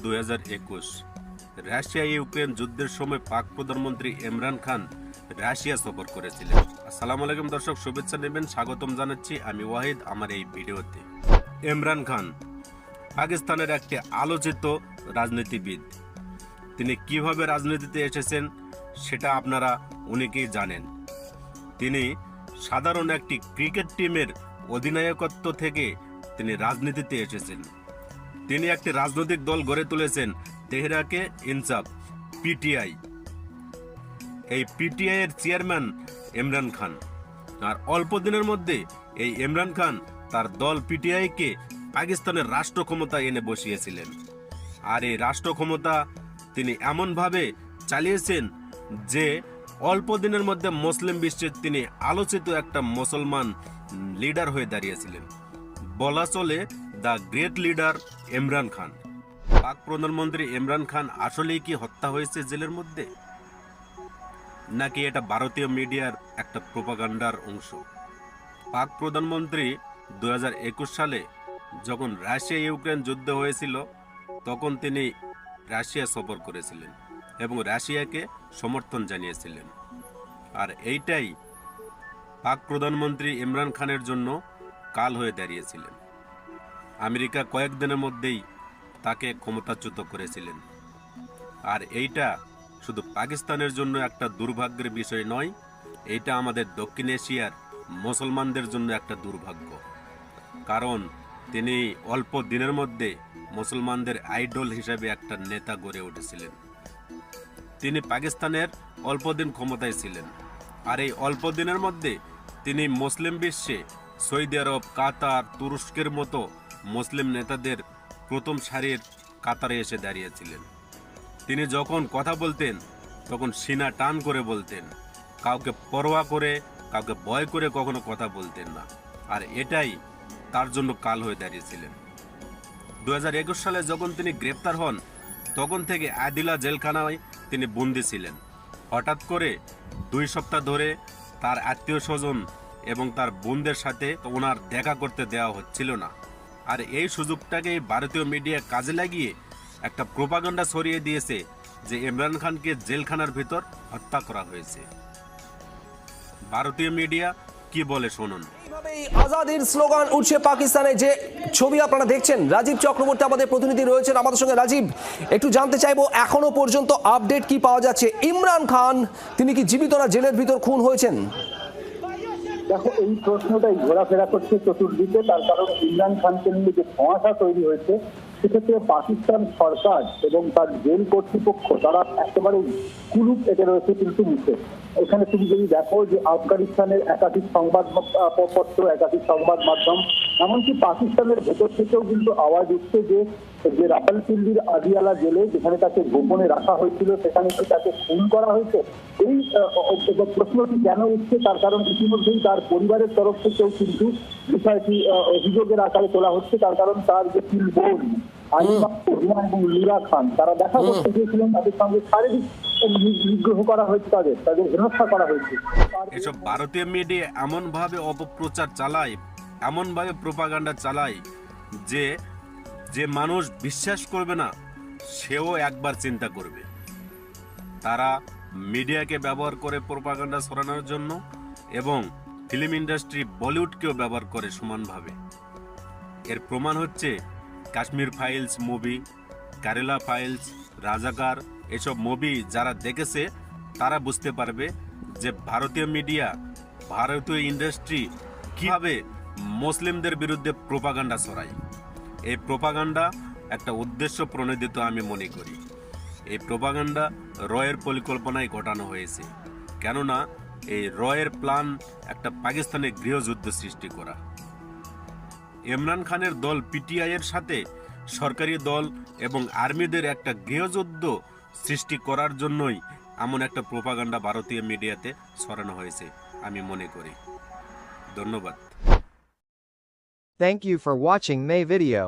2021 Russia Ukraine যুদ্ধের সময় পাক প্রধানমন্ত্রী ইমরান খান রাশিয়া সফর করেছিলেন। আসসালামু আলাইকুম দর্শক, শুভেচ্ছা নেবেন, স্বাগতম জানাচ্ছি আমি ওয়াহিদ আমার এই ভিডিওতে। ইমরান খান পাকিস্তানের একটি আলোচিত রাজনীতিবিদ। তিনি কিভাবে রাজনীতিতে এসেছেন সেটা আপনারা অনেকেই জানেন। তিনি সাধারণ একটি ক্রিকেট টিমের অধিনায়কত্ব থেকে তিনি রাজনীতিতে এসেছেন। তিনি একটি রাজনৈতিক দল গড়ে তুলেছেন, তেহরাকে ইনসাফ, পিটিআই। এই পিটিআই এর চেয়ারম্যান ইমরান খান। আর অল্প দিনের মধ্যে এই ইমরান খান তার দল পিটিআই কে পাকিস্তানের রাষ্ট্র ক্ষমতা এনে বসিয়েছিলেন। আর এই রাষ্ট্র ক্ষমতা তিনি এমনভাবে চালিয়েছেন যে অল্প দিনের মধ্যে মুসলিম বিশ্বের তিনি আলোচিত একটা মুসলমান লিডার হয়ে দাঁড়িয়েছিলেন। বলা চলে the great leader Imran Khan. পাক প্রধানমন্ত্রী ইমরান খান আসলেই কি হত্যা হয়েছে জেলের মধ্যে, নাকি এটা ভারতীয় মিডিয়ার একটা প্রোপাগান্ডার অংশ? পাক প্রধানমন্ত্রী 2021 সালে যখন রাশিয়া ইউক্রেন যুদ্ধ হয়েছিল তখন তিনি রাশিয়া সফর করেছিলেন এবং রাশিয়াকে সমর্থন জানিয়েছিলেন। আর এইটাই পাক প্রধানমন্ত্রী ইমরান খানের জন্য কাল হয়ে দাঁড়িয়েছিলেন। আমেরিকা কয়েকদিনের মধ্যেই তাকে ক্ষমতাচ্যুত করেছিলেন। আর এইটা শুধু পাকিস্তানের জন্য একটা দুর্ভাগ্যের বিষয় নয়, এইটা আমাদের দক্ষিণ এশিয়ার মুসলমানদের জন্য একটা দুর্ভাগ্য। কারণ তিনি অল্প দিনের মধ্যে মুসলমানদের আইডল হিসেবে একটা নেতা গড়ে উঠেছিলেন। তিনি পাকিস্তানের অল্প দিন ক্ষমতায় ছিলেন, আর এই অল্প দিনের মধ্যে তিনি মুসলিম বিশ্বে সৌদি আরব, কাতার, তুরস্কের মতো মুসলিম নেতাদের প্রথম সারির কাতারে এসে দাঁড়িয়েছিলেন। তিনি যখন কথা বলতেন তখন সিনা টান করে বলতেন, কাউকে পরোয়া করে, কাউকে ভয় করে কখনো কথা বলতেন না। আর এটাই তার জন্য কাল হয়ে দাঁড়িয়েছিলেন। 2021 সালে যখন তিনি গ্রেপ্তার হন তখন থেকে আদিলা জেলখানায় তিনি বন্দী ছিলেন। হঠাৎ করে 2 সপ্তাহ ধরে তার আত্মীয় স্বজন এবং তার বোনদের সাথে ওনার দেখা করতে দেওয়া হচ্ছিল না। আর এই সুযোগটাকে ভারতীয় মিডিয়া কাজে লাগিয়ে একটা প্রোপাগান্ডা ছড়িয়ে দিয়েছে যে ইমরান খানকে জেলখানার ভিতর হত্যা করা হয়েছে। ভারতীয় মিডিয়া কি বলে শুনুন। এইভাবেই আজাদির স্লোগান উঠছে পাকিস্তানে। যে ছবি আপনারা দেখছেন, রাজীব চক্রবর্তী আমাদের প্রতিনিধি রয়েছেন আমাদের সঙ্গে। রাজীব, একটু জানতে চাইবো এখনো পর্যন্ত আপডেট কি পাওয়া যাচ্ছে? ইমরান খান তিনি কি জীবিত না জেলের ভিতর খুন হয়েছেন? দেখো, এই প্রশ্নটাই ঘোরাফেরা করছে চতুর্দিকে। তার কারণ ইমরান খানকে নিয়ে যে ধোঁয়াশা তৈরি হয়েছে সেক্ষেত্রে পাকিস্তান সরকার এবং তার জেল কর্তৃপক্ষ তারা একেবারে কুলুপ এঁটে রয়েছে কিন্তু মুখে। এখানে তুমি যদি দেখো যে আফগানিস্তানের একাধিক সংবাদপত্র, একাধিক সংবাদ মাধ্যম, এমনকি পাকিস্তানের ভেতর থেকেও কিন্তু আওয়াজ উঠছে যে রাওয়ালপিন্ডির আদিয়ালা জেলে যেখানে তাকে গোপনে রাখা হয়েছিল সেখানে কি তাকে খুন করা হয়েছে। এই প্রশ্নটি কেন উঠছে তার কারণ ইতিমধ্যেই তার পরিবারের তরফ থেকেও কিন্তু বিষয়টি অভিযোগের আকারে তোলা হচ্ছে। তার কারণ তার যে তিন বোন এবং লীরা খান তারা দেখা করতে গিয়েছিলেন, তাদের সঙ্গে শারীরিক নিগ্রহ করা হয়েছে, তাদের হেনস্থা করা হয়েছে। এসব ভারতীয় মিডিয়া এমন ভাবে অপপ্রচার চালায়, এমন ভাবে প্রোপাগান্ডা চালায় যে যে মানুষ বিশ্বাস করবে না সেও একবার চিন্তা করবে। তারা মিডিয়াকে ব্যবহার করে প্রোপাগান্ডা ছড়ানোর জন্য এবং ফিল্ম ইন্ডাস্ট্রি বলিউডকেও ব্যবহার করে সমানভাবে। এর প্রমাণ হচ্ছে Kashmir files movie, Kerala files, রাজাকার, এসব মুভি যারা দেখেছে তারা বুঝতে পারবে যে ভারতীয় মিডিয়া, ভারতীয় ইন্ডাস্ট্রি কিভাবে মুসলিমদের বিরুদ্ধে প্রোপাগান্ডা ছড়ায়। এই প্রোপাগান্ডা একটা উদ্দেশ্য প্রণোদিত আমি মনে করি। এই প্রোপাগান্ডা রয়ের পরিকল্পনায় ঘটানো হয়েছে, কেননা এই রয়ের প্ল্যান একটা পাকিস্তানের গৃহযুদ্ধ সৃষ্টি করা। ইমরান খানের দল পিটিআই এর সাথে সরকারি দল এবং আর্মিদের একটা গৃহযুদ্ধ সৃষ্টি করার জন্যই এমন একটা প্রোপাগান্ডা ভারতীয় মিডিয়াতে ছড়ানো হয়েছে আমি মনে করি। ধন্যবাদ। Thank you for watching my video.